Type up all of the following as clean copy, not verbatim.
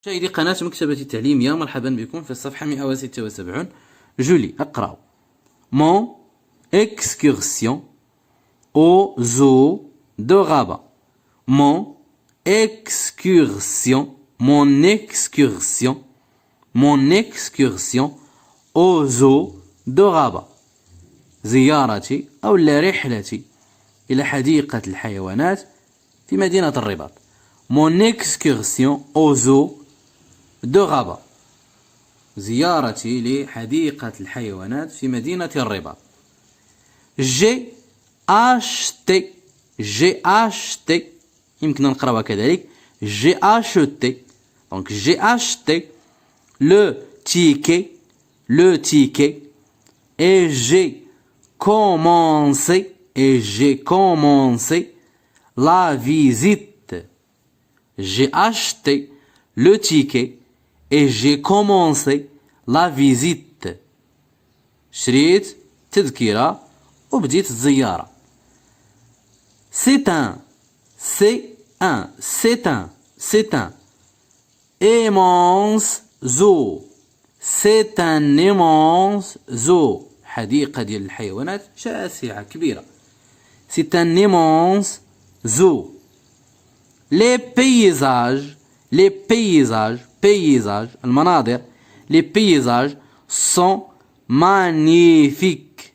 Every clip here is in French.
مشاهدي قناة مكتبة التعليمية، مرحبا بكم في الصفحة 176. جولي اقرأ. Mon excursion au zoo de Rabat. Mon excursion au zoo de Rabat. زيارتي أو رحلتي إلى حديقة الحيوانات في مدينة الرباط. Mon excursion au zoo de Rabat. زيارتي لحديقة الحيوانات في مدينة الرباط. J'ai acheté يمكن نقراها كذلك. J'ai acheté le ticket et j'ai commencé la visite. J'ai acheté le ticket et j'ai commencé la visite. شريت تذكرة وبديت الزيارة. C'est un immense zoo. C'est un immense zoo. حديقة ديال الحيوانات شاسعة كبيرة. C'est un immense zoo. Les paysages المناظر. Les paysages sont magnifiques.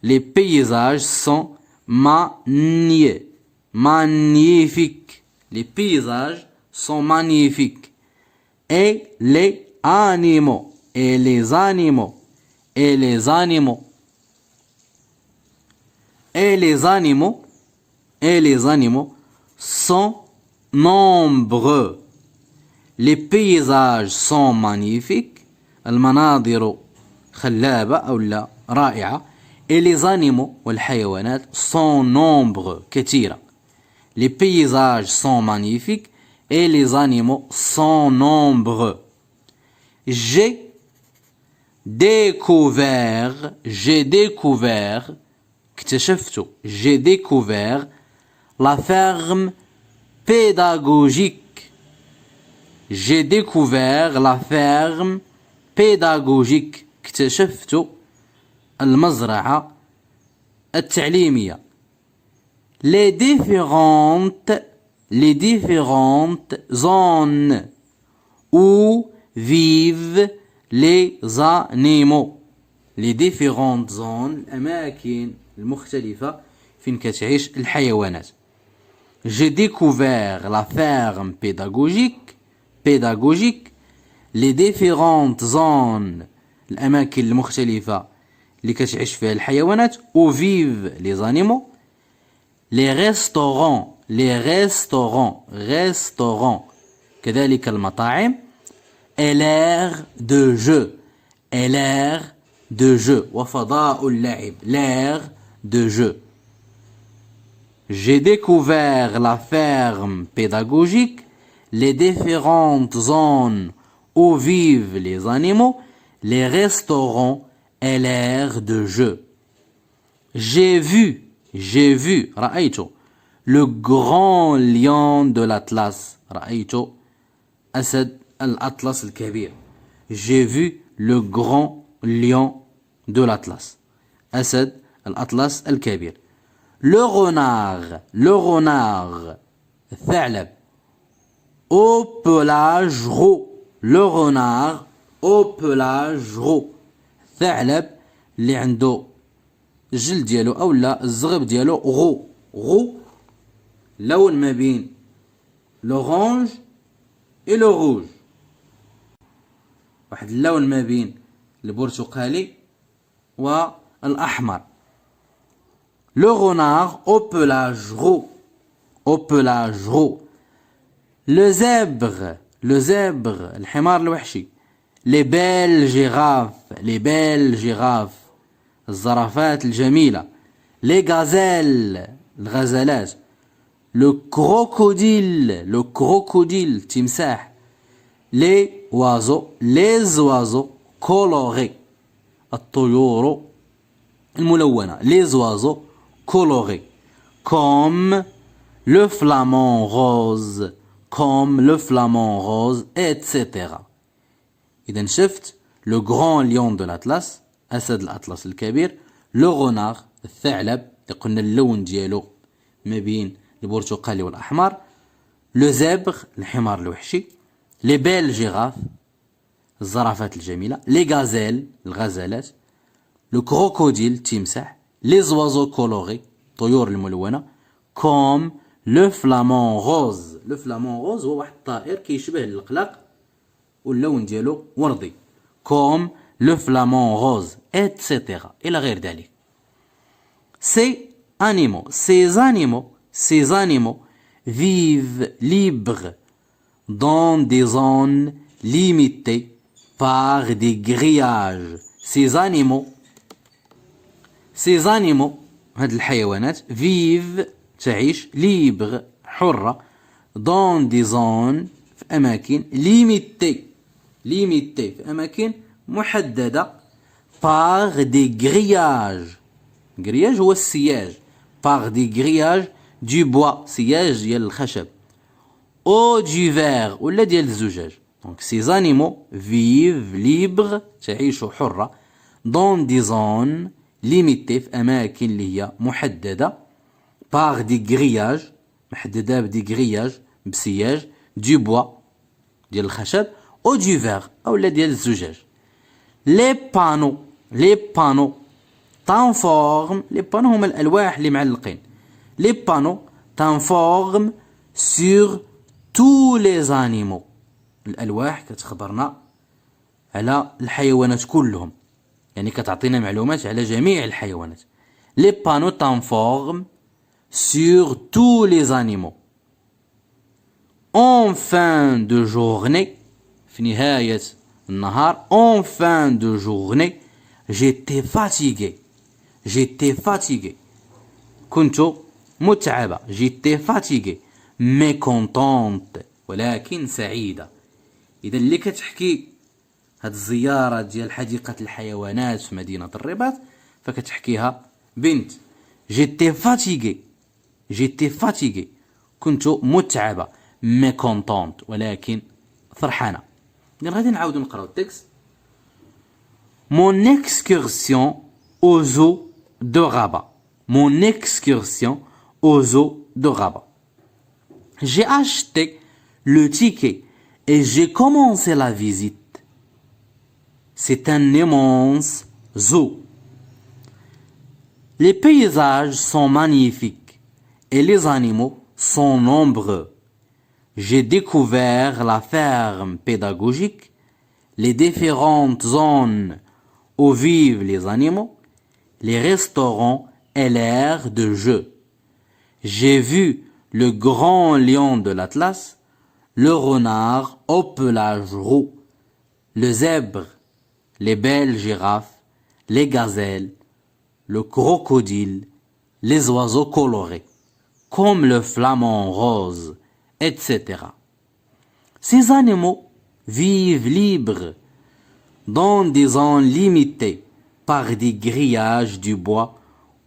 Les paysages sont magnifiques. Les paysages sont magnifiques. Et les animaux sont nombreux. Les paysages sont magnifiques. المناظر خلابة أو لا رائعة. Et les animaux والحيوانات sont nombreux كثيرة. Les paysages sont magnifiques et les animaux sont nombreux. J'ai découvert اكتشفت. J'ai découvert la ferme pédagogique. J'ai découvert la ferme pédagogique. اكتشفت المزرعة التعليمية. Les différentes zones où vivent les animaux. Les différentes zones الأماكن المختلفة فين كتعيش الحيوانات. J'ai découvert la ferme pédagogique. Les différentes zones الأماكن المختلفة اللي كتعيش فيها الحيوانات. Où vivent les animaux. Les restaurants كذلك المطاعم. Et l'aire de jeu وفضاء اللعب. L'aire de jeu. J'ai découvert la ferme pédagogique, les différentes zones où vivent les animaux, les restaurants et l'aire de jeu. J'ai vu رأيت le grand lion de l'Atlas. رأيت أسد الأطلس الكبير. J'ai vu le grand lion de l'Atlas. أسد الأطلس الكبير. Le renard الثعلب. Au pelage roux. Le renard au pelage roux. الثعلب اللي عنده الجلد ديالو او لا الزغب ديالو غو لون ما بين لورانج اي لو روج. واحد اللون ما بين البرتقالي والاحمر. Le renard au pelage roux. Le zèbre الحمار الوحشي. Les belles girafes الزرافات الجميلة. Les gazelles الغزالات. Le crocodile تمساح. Les oiseaux colorés الطيور الملونة. Les oiseaux colorés comme le flamant rose comme le flamant rose, etc. إذا شفت le grand lion de l'Atlas، أسد الأطلس الكبير، le renard الثعلب اللي قلنا اللون ديالو ما بين البرتقالي والأحمر، le zèbre الحمار الوحشي، les belles girafes الزرافات الجميلة، les gazelles الغزالات، le crocodile التمساح، les oiseaux colorés الطيور الملونة، comme le flamant rose. le flamant rose هو واحد الطائر كيشبه القلق واللون ديالو وردي، comme le flamant rose etc. إلى غير ذلك. Ces animaux vivent libres dans des zones limitées par des grillages. Ces animaux هاد الحيوانات vivent تعيش libre حرة dans des zones في أماكن limitées في أماكن محددة par des grillages. grillage هو السياج، par des grillages du bois سياج ديال الخشب، ou du verre ولا ديال الزجاج. donc ces animaux vivent libres تعيش حرة dans des zones limitées في أماكن اللي هي محددة par des grillages محددة بدي grillages بسياج du bois ديال الخشب ou du verre أو لا ديال الزجاج. les panneaux تنفورم، les panneaux هما الألواح اللي معلقين، les panneaux تنفورم sur tous les animaux. الألواح كتخبرنا على الحيوانات كلهم، يعني كتعطينا معلومات على جميع الحيوانات. les panneaux تنفورم sur tous les animaux. en fin de journée في نهاية النهار، en fin de journée j'étais fatigué كنت متعبة، j'étais fatigué mécontente ولكن سعيدة. إذا اللي كتحكي هاد الزيارة ديال حديقة الحيوانات في مدينة الرباط فكتحكيها بنت. j'étais fatigué كنت متعبة mécontente ولكن فرحانة. إذا غادي نعاودو نقراو التكست. mon excursion aux eaux de Rabat. mon excursion aux eaux de Rabat. j'ai acheté le ticket et j'ai commencé la visite. c'est un immense zoo. les paysages sont magnifiques et les animaux sont nombreux. j'ai découvert la ferme pédagogique, les différentes zones où vivent les animaux, les restaurants et l'aire de jeu. j'ai vu le grand lion de l'Atlas, le renard au pelage roux, le zèbre, les belles girafes, les gazelles, le crocodile, les oiseaux colorés, comme le flamant rose, etc. ces animaux vivent libres dans des zones limitées par des grillages du bois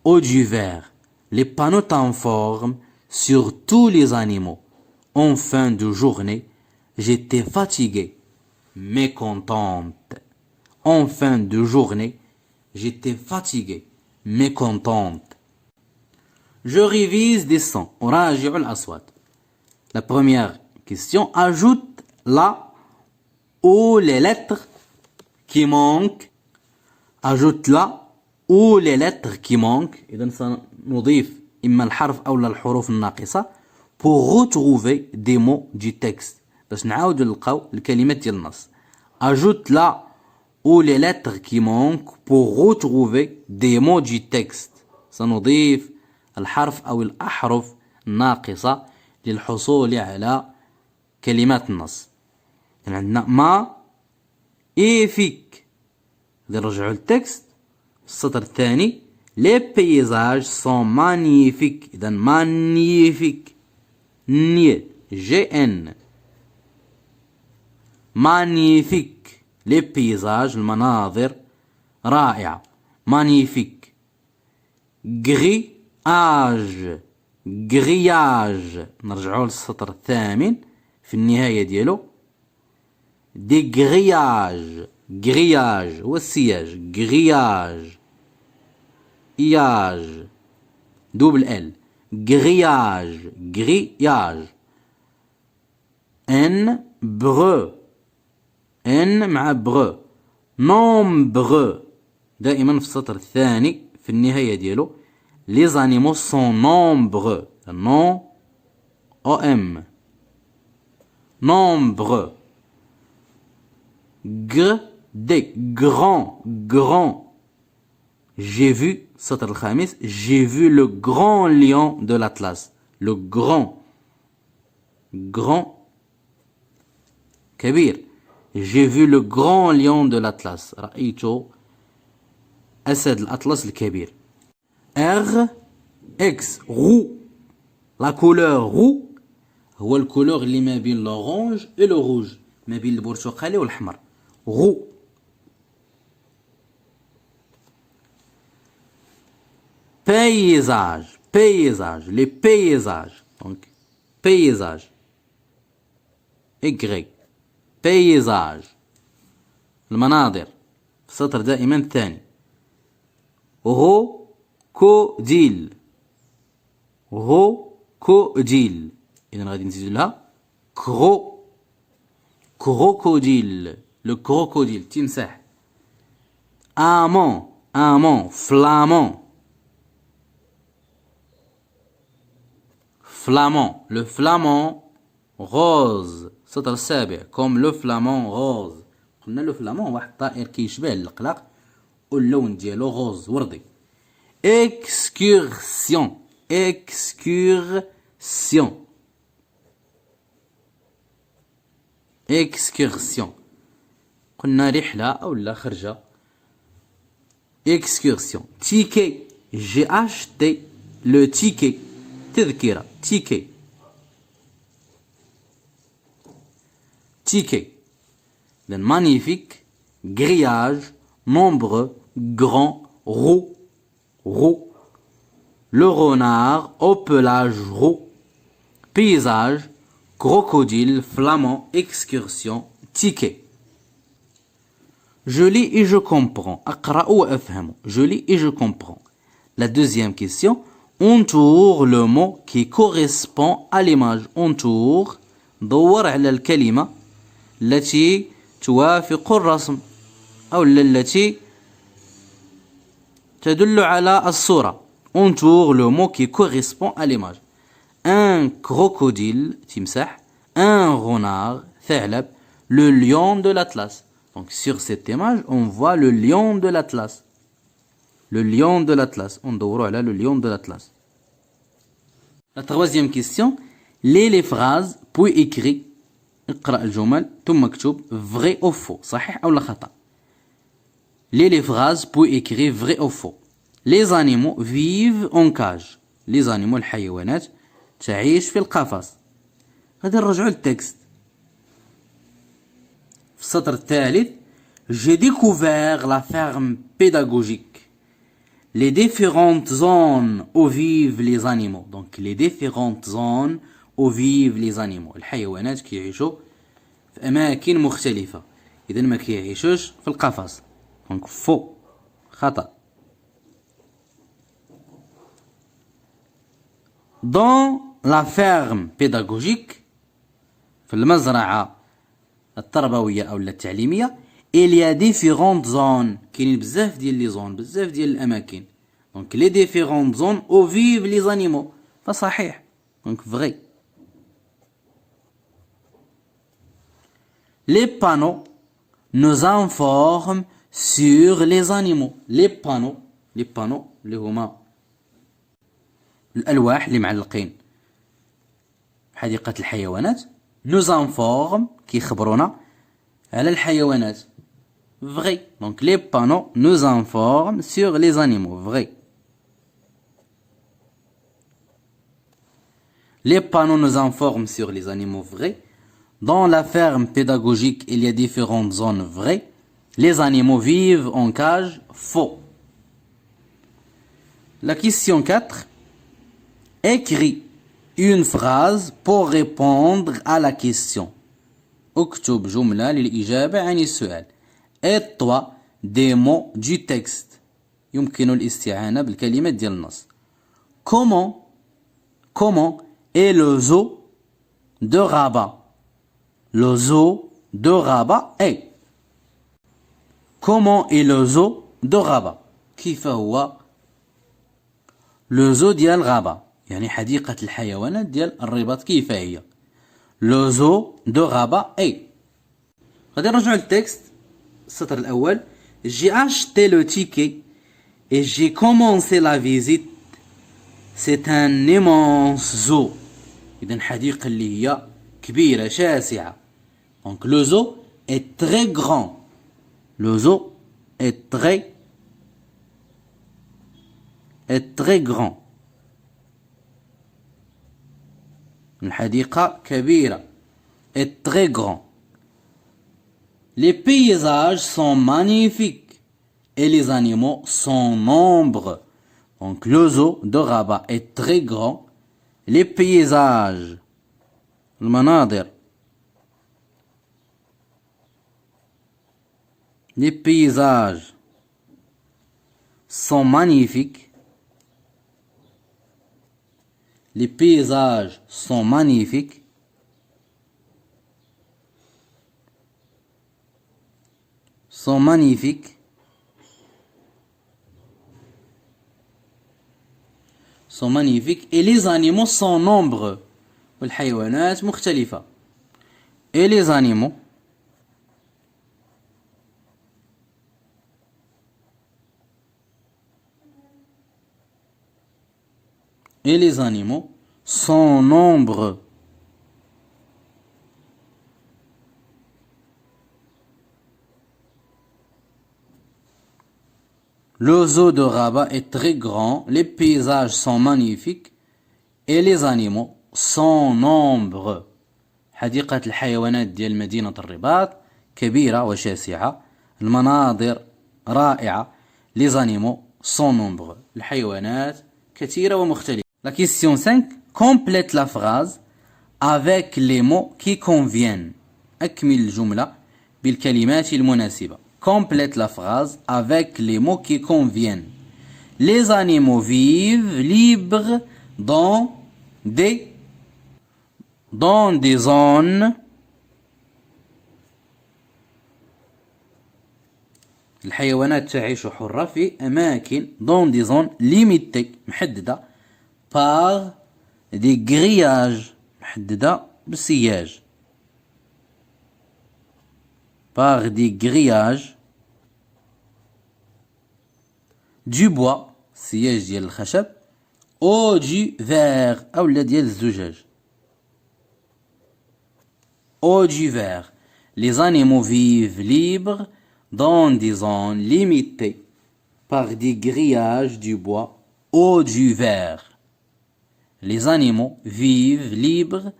ou du verre. les panneaux t'informent sur tous les animaux. en fin de journée, j'étais fatiguée, mécontente. en fin de journée, j'étais fatiguée, mécontente. je révise des sons. أراجع الأصوات. La première question, ajoute la ou les lettres qui manquent. ajoute la ou les lettres qui manquent. إذا سنضيف إما الحرف أو الحروف الناقصة pour retrouver des mots du texte باش نعاودو نلقاو الكلمات ديال النص. ajoute la ou les lettres qui manquent pour retrouver des mots du texte. سنضيف الحرف أو الأحرف الناقصة للحصول على كلمات النص. يعني عندنا ما إيفيك. إذا نرجعو للتكست السطر الثاني les paysages sont magnifiques. إذا magnifique GN magnifique. les paysages المناظر رائعة magnifique. grillage نرجعو للسطر الثامن في النهاية ديالو دي غرياج. غرياج هو السياج. غرياج إياج دوبل ال. غرياج غرياج. ان برو. ان مع برو. نومبرو دائما في السطر الثاني في النهاية ديالو لي زانيمو سون نومبرو. نون او ام. نومبرو. غ دي غران. غران. J'ai vu, السطر الخامس, j'ai vu le grand lion de l'Atlas. Le grand. Grand. كبير. J'ai vu le grand lion de l'Atlas. رأيت أسد الأطلس الكبير. R X roux. La couleur roux هو الكولور اللي ما بين l'orange et le rouge. ما بين البرتقالي والأحمر. roux. Paysage. Paysage. Les paysages. Donc, paysage. Y. paysage. المناظر في السطر دائما الثاني. غوكوديل. غوكوديل. إذا غادي نزيدو لها كروكوديل. لو كروكوديل تمساح. امون. امون. فلامون. flamand. Le flamand rose. السطر السابع. comme le flamand rose. قلنا لو فلامون واحد الطائر كيشبه اللقلق واللون ديالو غوز وردي. excursion. excursion. excursion. قلنا رحلة أو لا خرجة. excursion. ticket. j'ai acheté le ticket. تذكرة. ticket. ticket. Le magnifique, grillage, nombreux, grand, roux, roux. Le renard au pelage roux. Paysage, crocodile, flamand, excursion, ticket. Je lis et je comprends. أقرأ وأفهم. Je lis et je comprends. La deuxième question. Entoure le mot qui correspond à l'image. Entoure. دور على الكلمة التي توافق الرسم أو التي تدل على الصورة. Entoure le mot qui correspond à l'image. Un crocodile, تمساح. Un renard, ثعلب. Le lion de l'Atlas. Donc sur cette image, on voit le lion de l'Atlas. Le lion de l'Atlas. On doit là le lion de l'Atlas. La troisième question. Lis les phrases puis écris. اقرأ الجمل ثم اكتب vrai ou faux. صحيح أو لا خطأ. Lis les phrases puis écris vrai ou faux. Les animaux vivent en cage. Les animaux الحيوانات تعيش في القفص. غادي نرجعوا للتكست. في السطر الثالث. J'ai découvert la ferme pédagogique. Les différentes zones où vivent les animaux. Donc les différentes zones où vivent les animaux. الحيوانات كيعيشوا في أماكن مختلفة. إذا ما كيعيشوش في القفص. Donc faux. خطأ. Dans la ferme pédagogique. في المزرعة التربوية أو التعليمية. Il y a différentes zones. كاينين بزاف ديال لي زون. بزاف ديال الأماكن. Donc les différentes zones où vivent les animaux. فصحيح. Donc vrai. Les panneaux nous informent sur les animaux. Les panneaux اللي هما الألواح اللي معلقين حديقة الحيوانات. nous informent كيخبرونا على الحيوانات. vrai. Donc les panneaux nous informent sur les animaux. vrai. Les panneaux nous informent sur les animaux. vrai. Dans la ferme pédagogique, il y a différentes zones. vrai. Les animaux vivent en cage. faux. La question 4. Écris une phrase pour répondre à la question. اكتب جملة للإجابة عن السؤال. Aide-toi des mots du texte. يمكن الاستعانة بالكلمات ديال النص. Comment est le zoo de Rabat? Le zoo de Rabat est. Comment est le zoo de Rabat? كيف هو le zoo ديال غابة؟ يعني حديقة الحيوانات ديال الرباط كيف هي؟ Le zoo de Rabat est. غادي نرجعو للتكست. السطر الأول. J'ai acheté le ticket et j'ai commencé la visite. C'est un immense zoo. إذن حديقة اللي هي كبيرة شاسعة. Donc le zoo est très grand. Le zoo est très grand. الحديقة كبيرة. Est très grand. Les paysages sont magnifiques et les animaux sont nombreux. Donc le zoo de Rabat est très grand. Les paysages, المناظر, les paysages sont magnifiques. Les paysages sont magnifiques. Sont magnifiques. Sont magnifiques. Et les animaux sont nombreux. والحيوانات مختلفة. Et les animaux sont nombreux. Le zoo de Rabat est très grand, les paysages sont magnifiques et les animaux sont nombreux. حديقة الحيوانات ديال مدينة الرباط كبيرة وشاسعة. المناظر رائعة. Les animaux sont nombreux. الحيوانات كثيرة ومختلفة. La question 5. Complète la phrase avec les mots qui conviennent. أكمل الجملة بالكلمات المناسبة. Complète la phrase avec les mots qui conviennent. Les animaux vivent libres dans des zones الحيوانات تعيش حرة في أماكن dans des zones limitées محددة par des grillages محددة بالسياج par des grillages du bois سياج ديال الخشب ou du verre أو ديال الزجاج ou du verre. Les animaux vivent libres dans des zones limitées par des grillages du bois ou du verre. Les animaux vivent libres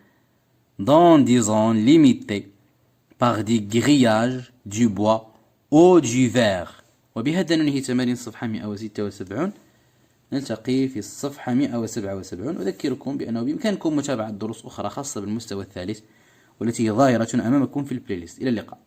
dans des zones limitées par des grillages du bois ou du verre. وبهذا ننهي تمارين الصفحة 176. نلتقي في الصفحة 177. أذكركم بأنه بإمكانكم متابعة دروس أخرى خاصة بالمستوى الثالث والتي هي ظاهرة أمامكم في البلاي ليست. إلى اللقاء.